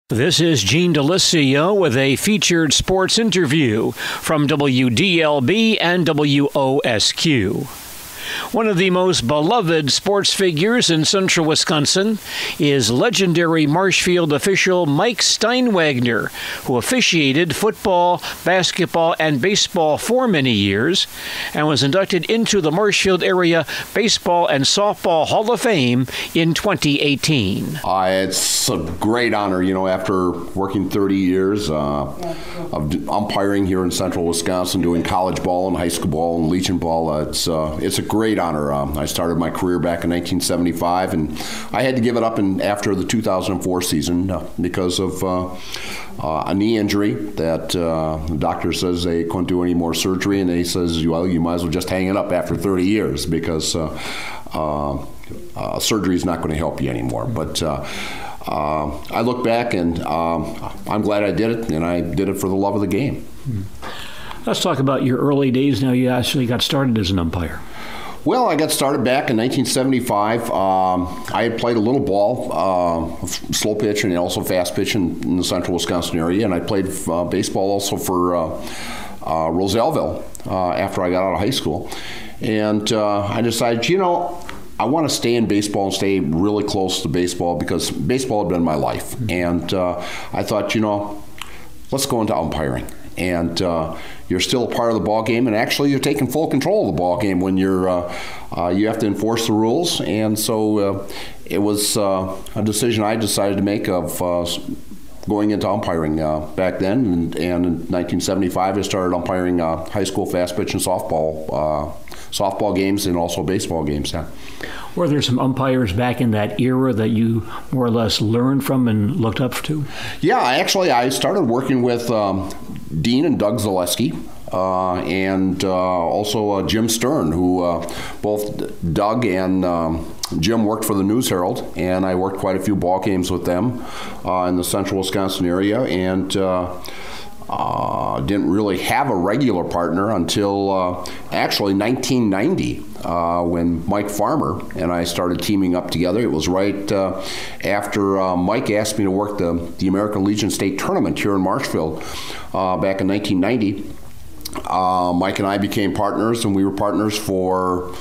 This is Gene DeLisio with a featured sports interview from WDLB and WOSQ. One of the most beloved sports figures in central Wisconsin is legendary Marshfield official Mike Steinwagner, who officiated football, basketball, and baseball for many years and was inducted into the Marshfield Area Baseball and Softball Hall of Fame in 2018. It's a great honor, after working 30 years of umpiring here in central Wisconsin, doing college ball and high school ball and Legion ball. It's a great honor. I started my career back in 1975, and I had to give it up after the 2004 season because of a knee injury that the doctor says they couldn't do any more surgery, and he says, well, you might as well just hang it up after 30 years because surgery is not going to help you anymore. But I look back, and I'm glad I did it, and I did it for the love of the game. Let's talk about your early days. Now, you actually got started as an umpire. Well, I got started back in 1975. I had played a little ball, slow pitch, and also fast pitch in the central Wisconsin area, and I played baseball also for Roselleville after I got out of high school. And I decided, I want to stay in baseball and stay really close to baseball because baseball had been my life. And I thought, let's go into umpiring. And you're still a part of the ball game, and actually you're taking full control of the ball game when you have to enforce the rules. And so it was a decision I decided to make of going into umpiring back then. And in 1975, I started umpiring high school fast pitch and softball games and also baseball games. Yeah. Were there some umpires back in that era that you more or less learned from and looked up to? Yeah, I started working with Dean and Doug Zaleski, and also Jim Stern, who both Doug and Jim worked for the News Herald, and I worked quite a few ball games with them in the central Wisconsin area, and didn't really have a regular partner until actually 1990 when Mike Farmer and I started teaming up together. It was right after Mike asked me to work the American Legion State Tournament here in Marshfield back in 1990. Mike and I became partners, and we were partners for,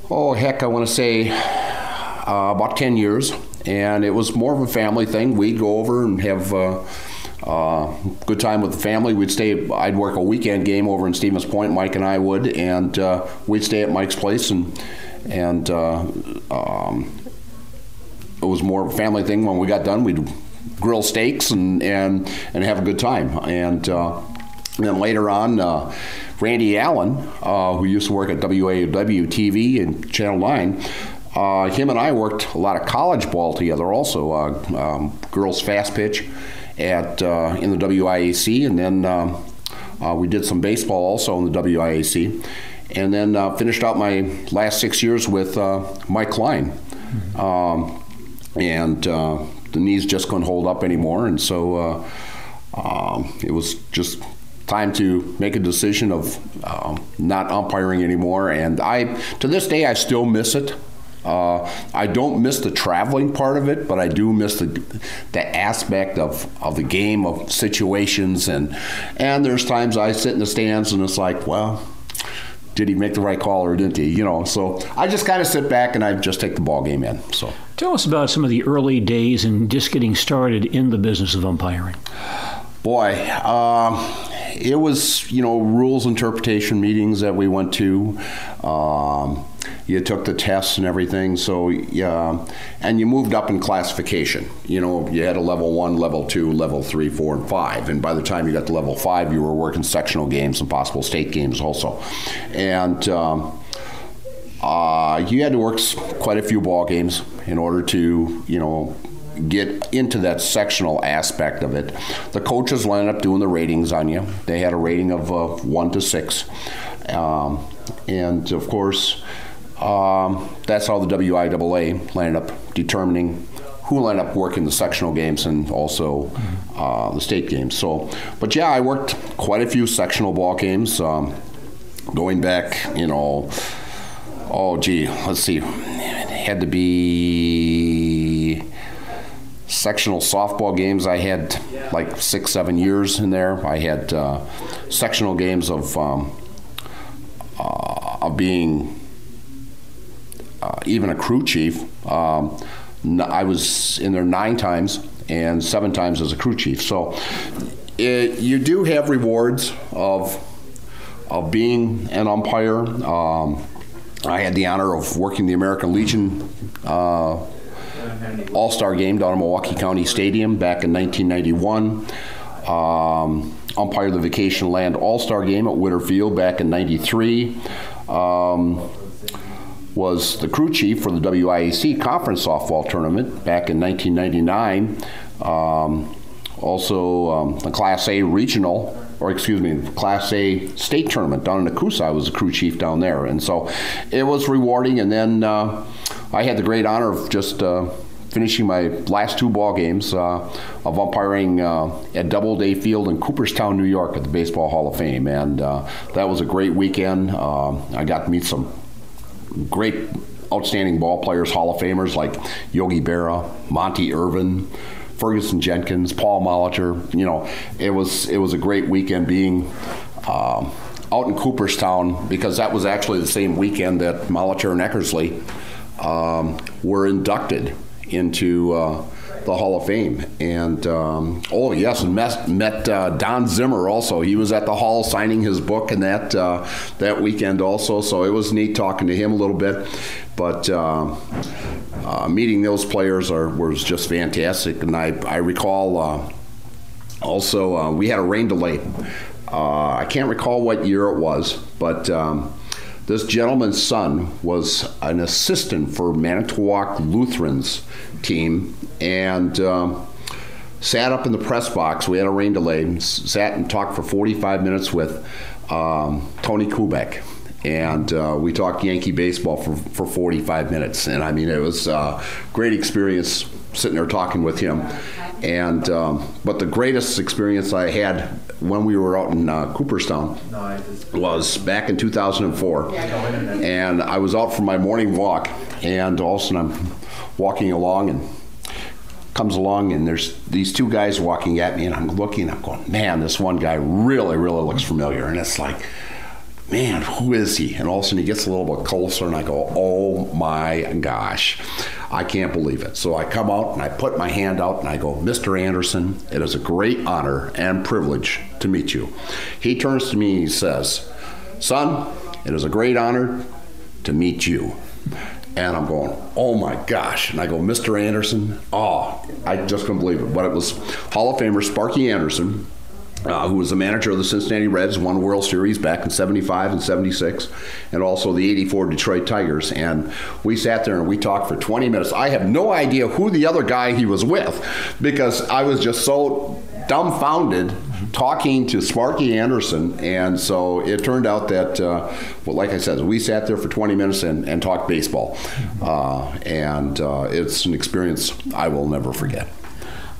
I want to say about 10 years. And it was more of a family thing. We'd go over and have good time with the family. I'd work a weekend game over in Stevens Point, Mike and I would, and we'd stay at Mike's place, and it was more of a family thing. When we got done, we'd grill steaks and have a good time. And then later on, Randy Allen, who used to work at WDLB TV and Channel 9, him and I worked a lot of college ball together also, girls fast pitch in the WIAC, and then we did some baseball also in the WIAC, and then finished out my last 6 years with Mike Klein. And the knees just couldn't hold up anymore, and so it was just time to make a decision of not umpiring anymore. And to this day, I still miss it. I don't miss the traveling part of it, but I do miss the aspect of the game, of situations, and there's times I sit in the stands and it's like, well, did he make the right call or didn't he? So I just kind of sit back and I just take the ball game in. So tell us about some of the early days and just getting started in the business of umpiring. Boy, it was, rules interpretation meetings that we went to. You took the tests and everything, so yeah, and you moved up in classification. You had a level 1, level 2, level 3, 4, and 5, and by the time you got to level 5, you were working sectional games and possible state games also. And you had to work quite a few ball games in order to, get into that sectional aspect of it. The coaches lined up doing the ratings on you. They had a rating of 1 to 6. And of course, that's how the WIAA landed up determining who landed up working the sectional games and also the state games. So, but yeah, I worked quite a few sectional ball games going back, let's see, it had to be sectional softball games. I had like 6, 7 years in there. I had sectional games of being even a crew chief. I was in there 9 times and 7 times as a crew chief. So you do have rewards of being an umpire. I had the honor of working the American Legion All-Star game down in Milwaukee County Stadium back in 1991. Umpired the Vacation Land All-Star game at Witter Field back in 93. Was the crew chief for the WIAC Conference Softball Tournament back in 1999. Also, the Class A Regional, or excuse me, Class A State Tournament down in Nakusa. I was a crew chief down there. And so it was rewarding. And then I had the great honor of just finishing my last 2 ball games of umpiring at Doubleday Field in Cooperstown, New York at the Baseball Hall of Fame. And that was a great weekend. I got to meet some great, outstanding ball players, Hall of Famers like Yogi Berra, Monty Irvin, Ferguson Jenkins, Paul Molitor. You know, it was a great weekend being out in Cooperstown, because that was actually the same weekend that Molitor and Eckersley were inducted into the Hall of Fame. And oh yes, and met Don Zimmer also. He was at the Hall signing his book and that weekend also. So it was neat talking to him a little bit. But meeting those players was just fantastic. And I recall also we had a rain delay. I can't recall what year it was, but this gentleman's son was an assistant for Manitowoc Lutheran's team, and sat up in the press box. We had a rain delay. Sat and talked for 45 minutes with Tony Kubek. And we talked Yankee baseball for 45 minutes. And I mean, it was a great experience sitting there talking with him. And but the greatest experience I had when we were out in Cooperstown was back in 2004. And I was out for my morning walk, and all of a sudden I'm walking along, and comes along, and there's these 2 guys walking at me, and I'm looking, I'm going, man, this one guy really, really looks familiar. And it's like, man, who is he? And all of a sudden he gets a little bit closer, and I go, oh my gosh, I can't believe it. So I come out and I put my hand out and I go, Mr. Anderson, it is a great honor and privilege to meet you. He turns to me and he says, son, it is a great honor to meet you. And I'm going, oh my gosh. And I go, Mr. Anderson, oh, I just couldn't believe it. But it was Hall of Famer Sparky Anderson, who was the manager of the Cincinnati Reds, won World Series back in 75 and 76, and also the 84 Detroit Tigers. And we sat there and we talked for 20 minutes. I have no idea who the other guy he was with, because I was just so dumbfounded talking to Sparky Anderson. And so it turned out that, well, like I said, we sat there for 20 minutes and talked baseball. And it's an experience I will never forget.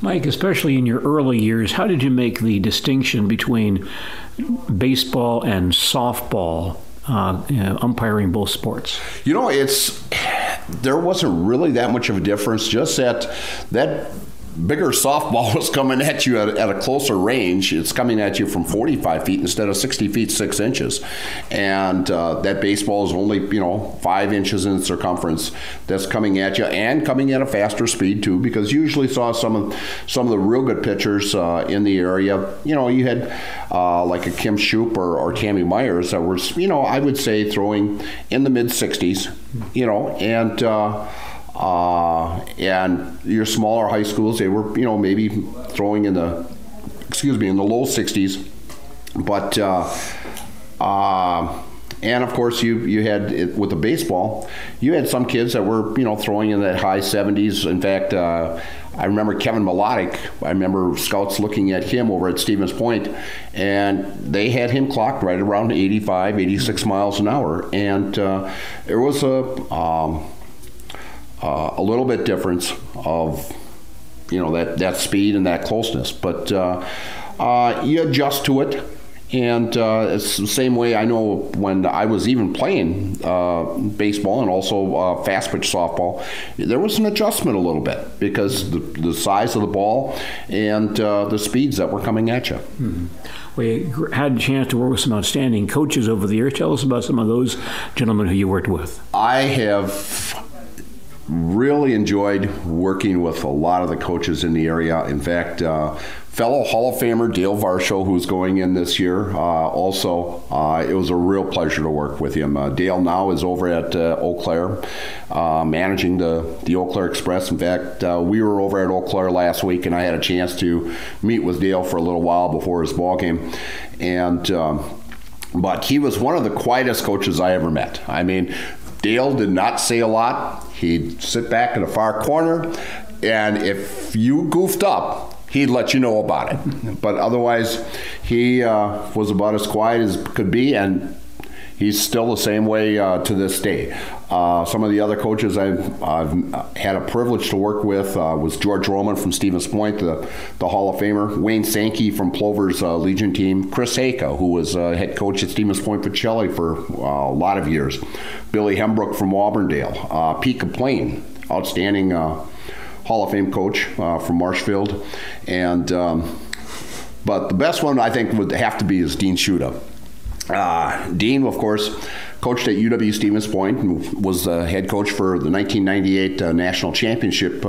Mike, especially in your early years, how did you make the distinction between baseball and softball, umpiring both sports? You know, there wasn't really that much of a difference, just that bigger softball was coming at you at a closer range. It's coming at you from 45 feet instead of 60 feet 6 inches. And that baseball is only, 5 inches in circumference that's coming at you, and coming at a faster speed too, because you usually saw some of the real good pitchers in the area. You had like a Kim Shoup or Tammy Myers that were, I would say throwing in the mid 60s, and your smaller high schools, they were, maybe throwing in the low 60s. But, and of course you had, with the baseball, you had some kids that were, throwing in that high 70s. In fact, I remember Kevin Melodic. I remember scouts looking at him over at Stevens Point, and they had him clocked right around 85, 86 miles an hour. And there was a little bit difference of, that speed and that closeness. But you adjust to it, And it's the same way I know when I was even playing baseball and also fast pitch softball, there was an adjustment a little bit because the size of the ball and the speeds that were coming at you. Mm-hmm. We had a chance to work with some outstanding coaches over the years. Tell us about some of those gentlemen who you worked with. I have really enjoyed working with a lot of the coaches in the area. In fact, fellow Hall of Famer Dale Varsho, who's going in this year, also, it was a real pleasure to work with him. Dale now is over at Eau Claire, managing the Eau Claire Express. In fact, we were over at Eau Claire last week, and I had a chance to meet with Dale for a little while before his ball game. And but he was one of the quietest coaches I ever met. I mean, Dale did not say a lot. He'd sit back in a far corner, and if you goofed up, he'd let you know about it. But otherwise, he was about as quiet as could be, and he's still the same way to this day. Some of the other coaches I've had a privilege to work with was George Roman from Stevens Point, the Hall of Famer, Wayne Sankey from Plover's Legion team, Chris Haka, who was head coach at Stevens Point Pacelli for a lot of years, Billy Hembrook from Auburndale, Pete Kaplane, outstanding Hall of Fame coach from Marshfield, and but the best one I think would have to be is Dean Schuda. Dean, of course, coached at UW Stevens Point and was the head coach for the 1998 National Championship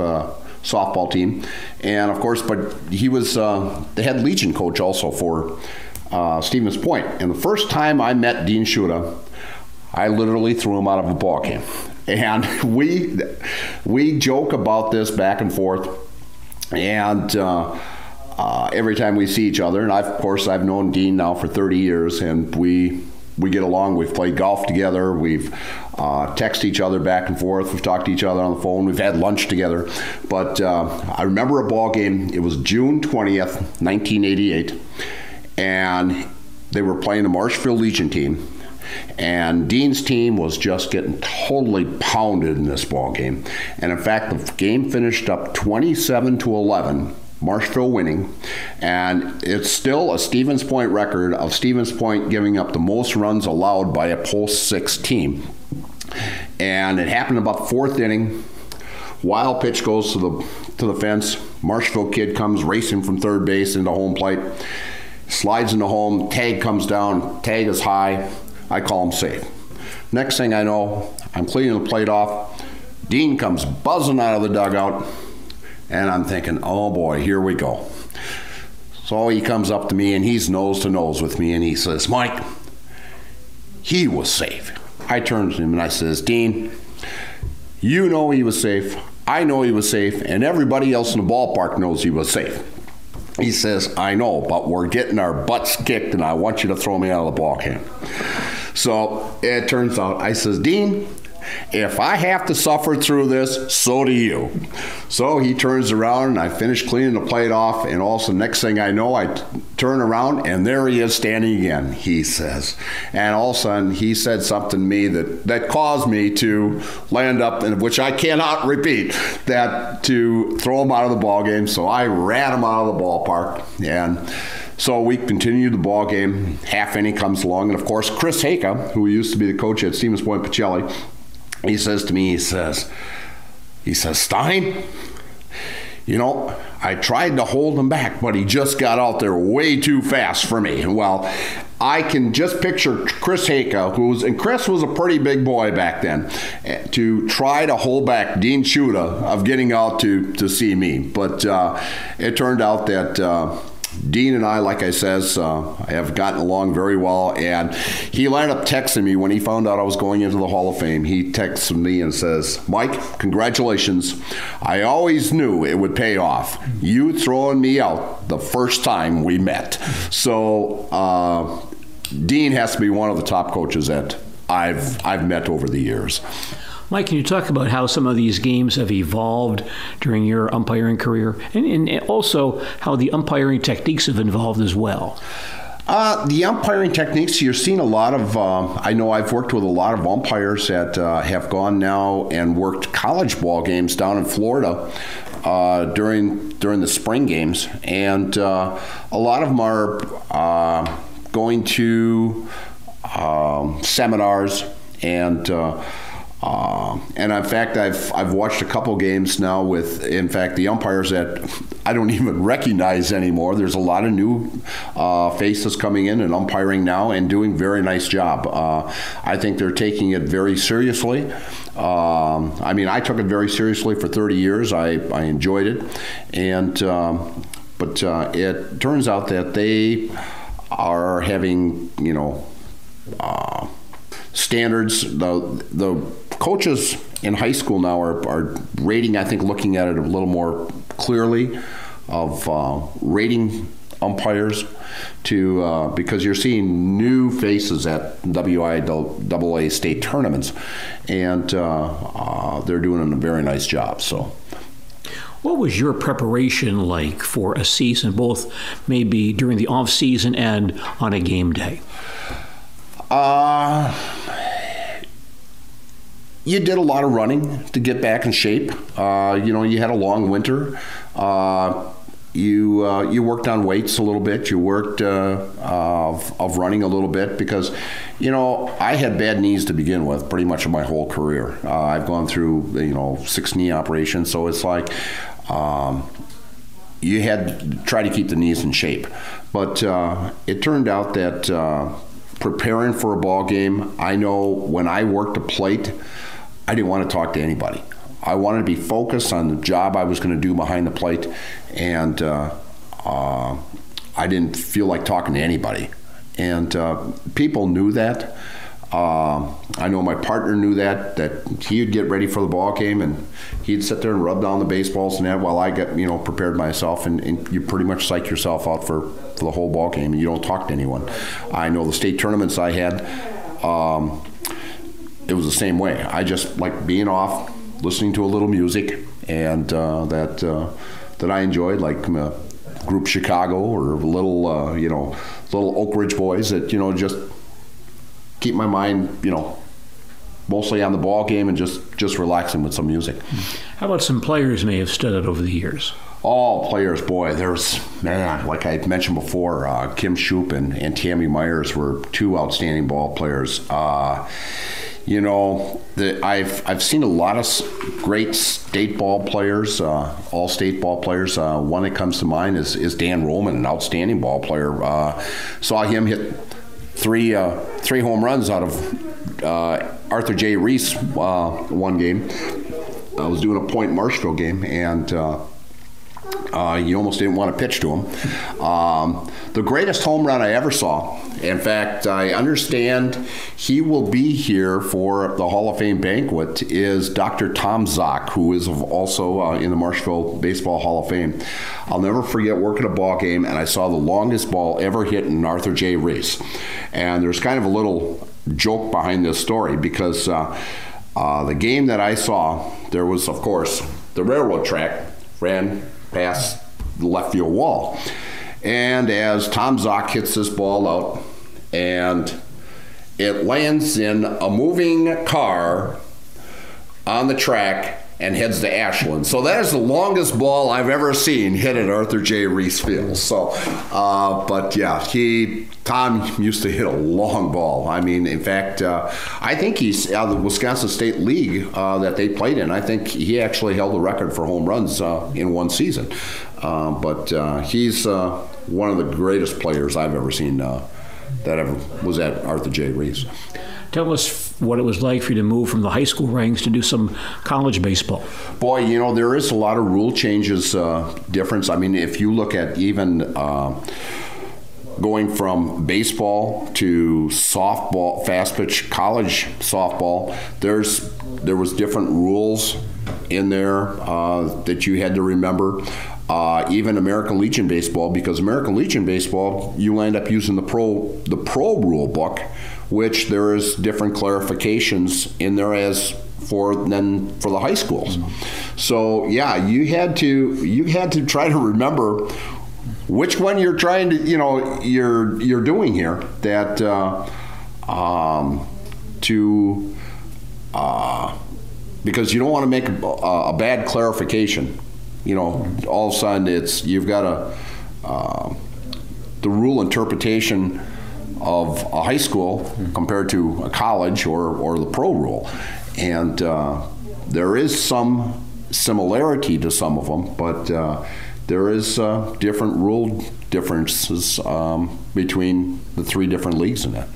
softball team, and of course, but he was the head Legion coach also for Stevens Point. And the first time I met Dean Schuda, I literally threw him out of a ball game. And we joke about this back and forth, and every time we see each other, and of course I've known Dean now for 30 years, and we get along. We've played golf together. We've texted each other back and forth. We've talked to each other on the phone. We've had lunch together. But I remember a ball game. It was June 20th, 1988, and they were playing the Marshfield Legion team. And Dean's team was just getting totally pounded in this ball game. And in fact, the game finished up 27-11, Marshfield winning. And it's still a Stevens Point record of Stevens Point giving up the most runs allowed by a post 6 team. And it happened about the 4th inning. Wild pitch goes to the fence. Marshfield kid comes racing from third base into home plate. Slides into home. Tag comes down. Tag is high. I call him safe. Next thing I know, I'm cleaning the plate off. Dean comes buzzing out of the dugout, and I'm thinking, oh boy, here we go. So he comes up to me, and he's nose to nose with me, and he says, Mike, he was safe. I turned to him and I says, Dean, you know he was safe, I know he was safe, and everybody else in the ballpark knows he was safe. He says, I know, but we're getting our butts kicked, and I want you to throw me out of the ball game. So it turns out, I says, Dean, if I have to suffer through this, so do you. So he turns around, and I finish cleaning the plate off, and also next thing I know, I turn around, and there he is standing again, he says. And all of a sudden, he said something to me that caused me to land up, and which I cannot repeat, that to throw him out of the ball game. So I ran him out of the ballpark, and so we continued the ball game. Half inning comes along, and of course, Chris Haka, who used to be the coach at Stevens Point Pacelli, he says to me, he says, Stein, you know, I tried to hold him back, but he just got out there way too fast for me. Well, I can just picture Chris Haka, and Chris was a pretty big boy back then, to try to hold back Dean Schuda of getting out to see me. But it turned out that Dean and I, like I says, have gotten along very well, and he ended up texting me when he found out I was going into the Hall of Fame. He texted me and says, Mike, congratulations. I always knew it would pay off. You throwing me out the first time we met. So Dean has to be one of the top coaches that I've met over the years. Mike, can you talk about how some of these games have evolved during your umpiring career, and also how the umpiring techniques have evolved as well? The umpiring techniques, you're seeing a lot of, I know I've worked with a lot of umpires that have gone now and worked college ball games down in Florida during the spring games, and a lot of them are going to seminars, and in fact, I've watched a couple games now with, in fact, the umpires that I don't even recognize anymore. There's a lot of new faces coming in and umpiring now and doing a very nice job. I think they're taking it very seriously. I mean, I took it very seriously for 30 years. I enjoyed it, and but it turns out that they are having, standards. The coaches in high school now are rating, I think, looking at it a little more clearly, of rating umpires to because you're seeing new faces at WIAA state tournaments, and they're doing a very nice job. So, what was your preparation like for a season, both maybe during the off season and on a game day? You did a lot of running to get back in shape. You had a long winter. You worked on weights a little bit. You worked of running a little bit because, I had bad knees to begin with pretty much my whole career. I've gone through, 6 knee operations, so it's like you had to try to keep the knees in shape. But it turned out that preparing for a ball game, I know when I worked a plate, I didn't want to talk to anybody. I wanted to be focused on the job I was going to do behind the plate, and I didn't feel like talking to anybody. And people knew that. I know my partner knew that he'd get ready for the ball game, and he'd sit there and rub down the baseballs and that while I get prepared myself, and you pretty much psych yourself out for the whole ball game, and you don't talk to anyone. I know the state tournaments I had, it was the same way. I just like being off, listening to a little music, and that I enjoyed, like Group Chicago or little Oak Ridge Boys that just keep my mind mostly on the ball game and just relaxing with some music. How about some players may have stood out over the years? All players, boy, like I mentioned before, Kim Shoup and Tammy Myers were 2 outstanding ball players. I've seen a lot of great state ball players, all state ball players. One that comes to mind is Dan Roman, an outstanding ball player. Saw him hit three home runs out of Arthur J. Reese one game. I was doing a Point Marshfield game, and you almost didn't want to pitch to him. The greatest home run I ever saw, in fact, I understand he will be here for the Hall of Fame banquet, is Dr. Tom Zock, who is also in the Marshfield Baseball Hall of Fame. I'll never forget working a ball game, and I saw the longest ball ever hit in Arthur J. Reese. And there's kind of a little joke behind this story because the game that I saw, there was, of course, the railroad track ran past the left field wall. And as Tom Zock hits this ball out, and it lands in a moving car on the track and heads to Ashland. So that is the longest ball I've ever seen hit at Arthur J. Reese Field. So, but yeah, Tom used to hit a long ball. I mean, in fact, I think he's out of the Wisconsin State League that they played in. I think he actually held the record for home runs in one season. But he's one of the greatest players I've ever seen that ever was at Arthur J. Reese. Tell us what it was like for you to move from the high school ranks to do some college baseball. Boy, there is a lot of rule changes difference. I mean, if you look at even going from baseball to softball, fast pitch college softball, there was different rules in there that you had to remember. Even American Legion baseball, because American Legion baseball, you end up using the pro rule book, which there is different clarifications in there than for the high schools. So yeah, you had to try to remember which one you're trying to you're doing here because you don't want to make a bad clarification. All of a sudden you've got the rule interpretation of a high school compared to a college or the pro rule. And there is some similarity to some of them, but there is different rule differences between the three different leagues in that.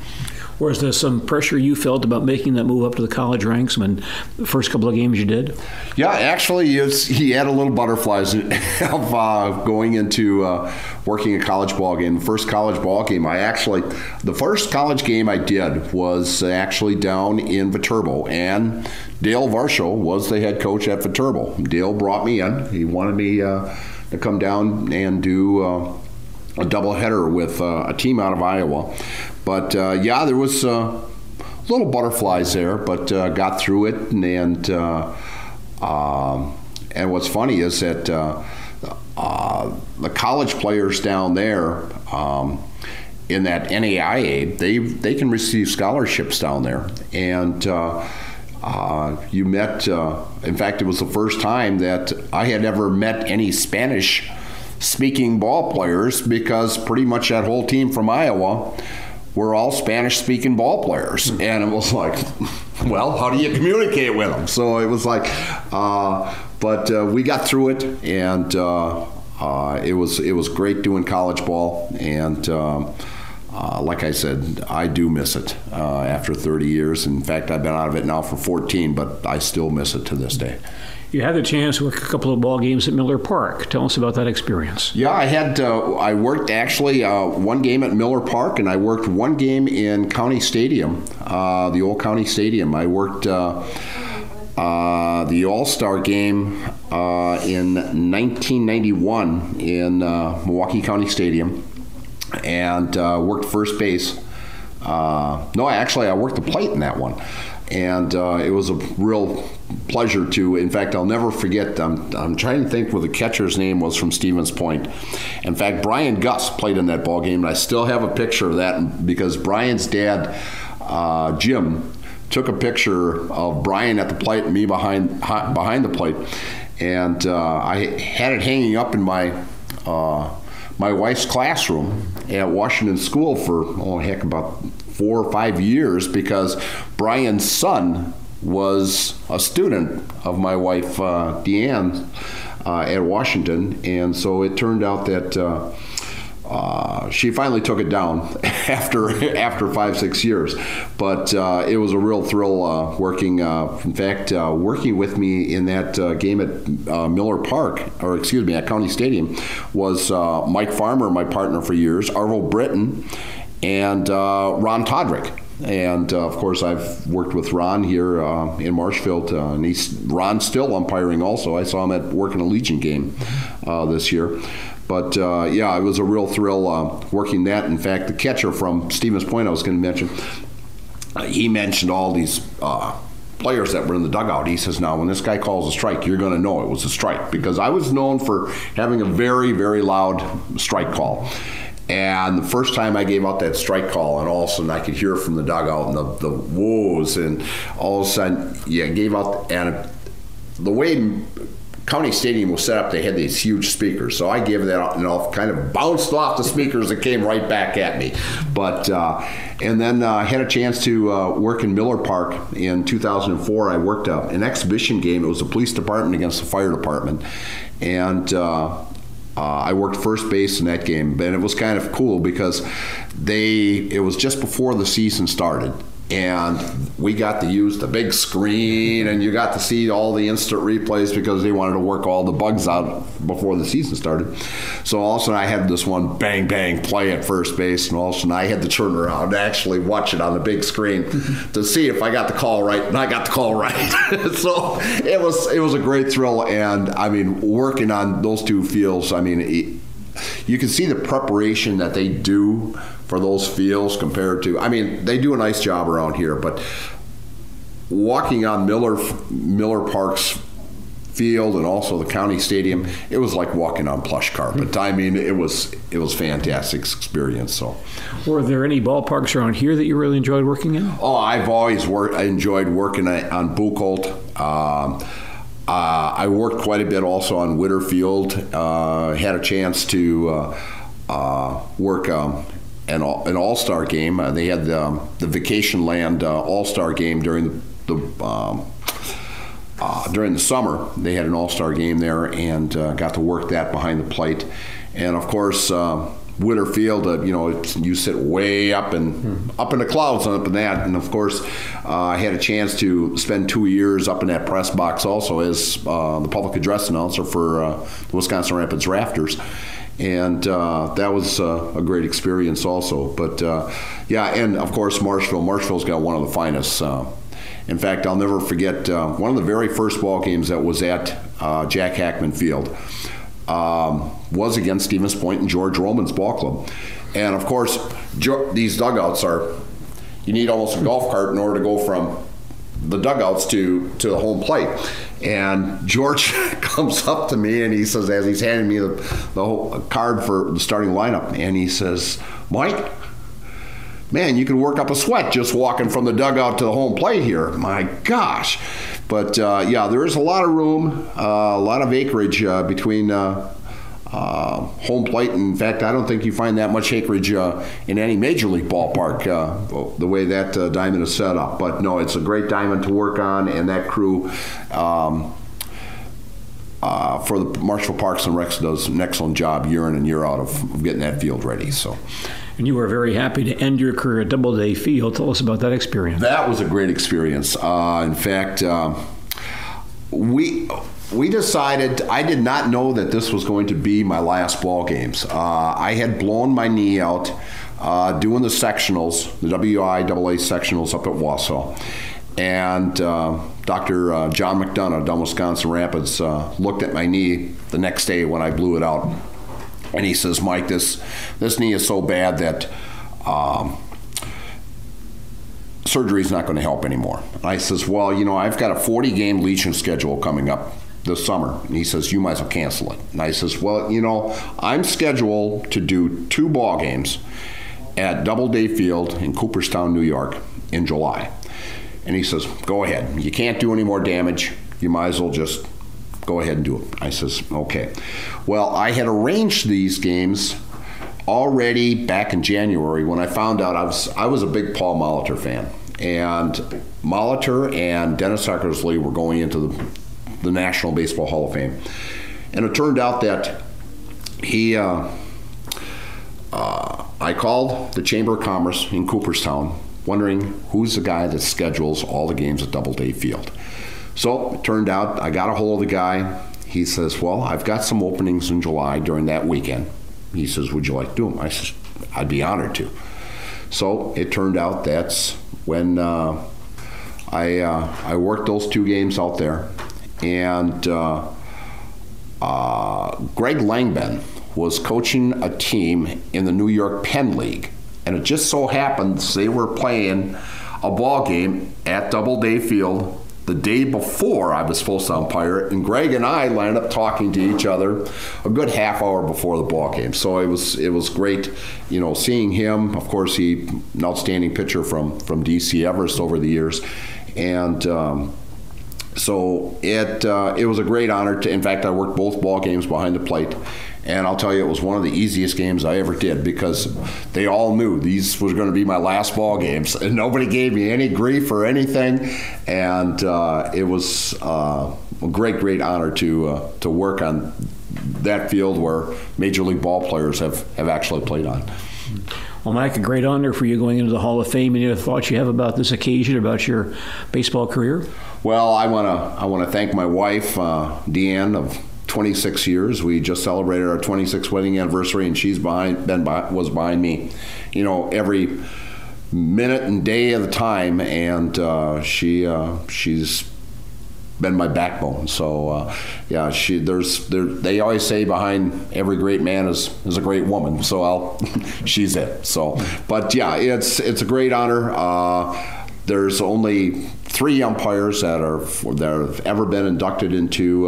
Was there some pressure you felt about making that move up to the college ranks when the first couple of games you did? Yeah, actually, he had a little butterflies of going into working a college ball game. The first college ball game, the first college game I did was actually down in Viterbo, and Dale Varsho was the head coach at Viterbo. Dale brought me in. He wanted me to come down and do a doubleheader with a team out of Iowa. But there was little butterflies there, but got through it. And what's funny is that the college players down there in that NAIA, they can receive scholarships down there. And you met, in fact, it was the first time that I had ever met any Spanish-speaking ball players, because pretty much that whole team from Iowa were all Spanish-speaking ball players. And it was like, well, how do you communicate with them? So it was like, but we got through it, and it was great doing college ball. And like I said, I do miss it after 30 years. In fact, I've been out of it now for 14, but I still miss it to this day. You had the chance to work a couple of ball games at Miller Park. Tell us about that experience. Yeah, I worked actually one game at Miller Park, and I worked one game in County Stadium, the old County Stadium. I worked the All-Star game in 1991 in Milwaukee County Stadium, and worked first base. No, actually, I worked the plate in that one. And it was a real pleasure to, in fact, I'll never forget, I'm trying to think what the catcher's name was from Stevens Point. In fact, Brian Gus played in that ball game, and I still have a picture of that because Brian's dad, Jim, took a picture of Brian at the plate and me behind the plate. And I had it hanging up in my wife's classroom at Washington School for, about 4 or 5 years, because Brian's son was a student of my wife, Deanne, at Washington. And so it turned out that she finally took it down after 5-6 years. But it was a real thrill working. In fact, working with me in that game at Miller Park, or excuse me, at County Stadium, was Mike Farmer, my partner for years, Arvo Britton, and Ron Todrick. And of course, I've worked with Ron here in Marshfield, and Ron's still umpiring also. I saw him at working a Legion game this year. But yeah, it was a real thrill working that. In fact, the catcher from Stevens Point I was going to mention, he mentioned all these players that were in the dugout. He says, now, when this guy calls a strike, you're going to know it was a strike, because I was known for having a very, very loud strike call. And the first time I gave out that strike call, and all of a sudden I could hear from the dugout and the whoas, and all of a sudden, yeah, gave out, and the way County Stadium was set up, they had these huge speakers. So I gave that out, and it kind of bounced off the speakers and came right back at me. But and then I had a chance to work in Miller Park in 2004. I worked an exhibition game. It was the police department against the fire department, and I worked first base in that game. And it was kind of cool because it was just before the season started. And we got to use the big screen, and you got to see all the instant replays because they wanted to work all the bugs out before the season started. So all of a sudden I had this one bang, bang play at first base, and all of a sudden I had to turn around and actually watch it on the big screen to see if I got the call right, and I got the call right. So it was a great thrill, and I mean, working on those two fields, I mean, you can see the preparation that they do for those fields compared to, I mean, they do a nice job around here, but walking on Miller Park's field and also the county stadium, it was like walking on plush carpet. I mean, it was fantastic experience. So, were there any ballparks around here that you really enjoyed working in? Oh, I've always enjoyed working on Buchholz. I worked quite a bit also on Witter Field. Had a chance to work an all-star game. They had the Vacation Land all-star game during the summer. They had an all-star game there, and got to work that behind the plate. And of course, Witter Field, you sit way up in the clouds up in that. And of course, I had a chance to spend 2 years up in that press box also as the public address announcer for the Wisconsin Rapids Rafters. And that was a great experience also. But and of course, Marshfield. Marshfield's got one of the finest. In fact, I'll never forget one of the very first ball games that was at Jack Hackman Field was against Stevens Point and George Roman's ball club. And of course, these dugouts you need almost a golf cart in order to go from the dugouts to the home plate. And George comes up to me and he says, as he's handing me the whole card for the starting lineup, and he says, "Mike, man, you can work up a sweat just walking from the dugout to the home plate here. My gosh." But there is a lot of room, a lot of acreage between home plate. In fact, I don't think you find that much acreage in any major league ballpark the way that diamond is set up. But no, it's a great diamond to work on, and that crew for the Marshfield Parks and Recs does an excellent job year in and year out of getting that field ready. So. And you were very happy to end your career at Doubleday Field. Tell us about that experience. That was a great experience. In fact, we decided, I did not know that this was going to be my last ball games. I had blown my knee out doing the sectionals, the WIAA sectionals up at Wausau. And Dr. John McDonough down Wisconsin Rapids looked at my knee the next day when I blew it out. And he says, "Mike, this knee is so bad that surgery is not going to help anymore." And I says, "Well, I've got a 40-game Legion schedule coming up this summer." And he says, "You might as well cancel it." And I says, "Well, I'm scheduled to do 2 ball games at Doubleday Field in Cooperstown, New York in July." And he says, "Go ahead. You can't do any more damage. You might as well just go ahead and do it." I says, "Okay." Well, I had arranged these games already back in January when I found out I was a big Paul Molitor fan. And Molitor and Dennis Eckersley were going into the National Baseball Hall of Fame. And it turned out that I called the Chamber of Commerce in Cooperstown wondering who's the guy that schedules all the games at Doubleday Field. So it turned out I got a hold of the guy. He says, "Well, I've got some openings in July during that weekend." He says, "Would you like to do them?" I says, "I'd be honored to." So it turned out that's when I worked those 2 games out there. And Greg Langben was coaching a team in the New York Penn League. And it just so happens they were playing a ball game at Doubleday Field the day before I was supposed to umpire it, and Greg and I landed up talking to each other a good half hour before the ball game. So it was great, seeing him. Of course, he an outstanding pitcher from DC Everest over the years, and so it was a great honor to. In fact, I worked both ball games behind the plate. And I'll tell you, it was one of the easiest games I ever did because they all knew these was going to be my last ball games, and nobody gave me any grief or anything. And it was a great honor to work on that field where Major League ball players have actually played on. Well, Mike, a great honor for you going into the Hall of Fame. Any other thoughts you have about this occasion, about your baseball career? Well, I want to thank my wife, Deanne, of 26 years. We just celebrated our 26th wedding anniversary, and she's was behind me, every minute and day of the time, and she's been my backbone. So they always say behind every great man is a great woman. So she's it. So, but yeah, it's a great honor. There's only 3 umpires that have ever been inducted into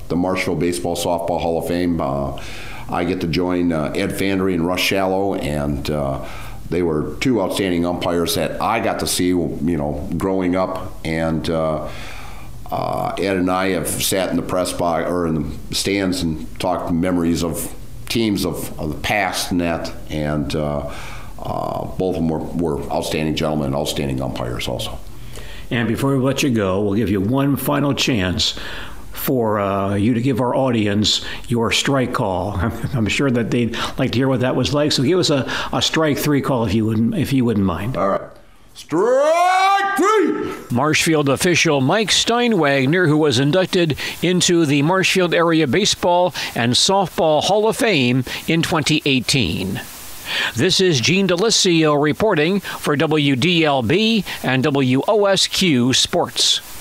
the Marshfield Baseball Softball Hall of Fame. I get to join Ed Fandry and Russ Shallow, and they were 2 outstanding umpires that I got to see, growing up. And Ed and I have sat in the press box or in the stands and talked memories of teams of the past and that. And both of them were outstanding gentlemen and outstanding umpires also. And before we let you go, we'll give you one final chance for you to give our audience your strike call. I'm sure that they'd like to hear what that was like. So give us a strike three call if you wouldn't mind. All right. Strike three! Marshfield official Mike Steinwagner, who was inducted into the Marshfield Area Baseball and Softball Hall of Fame in 2018. This is Gene DeLisio reporting for WDLB and WOSQ Sports.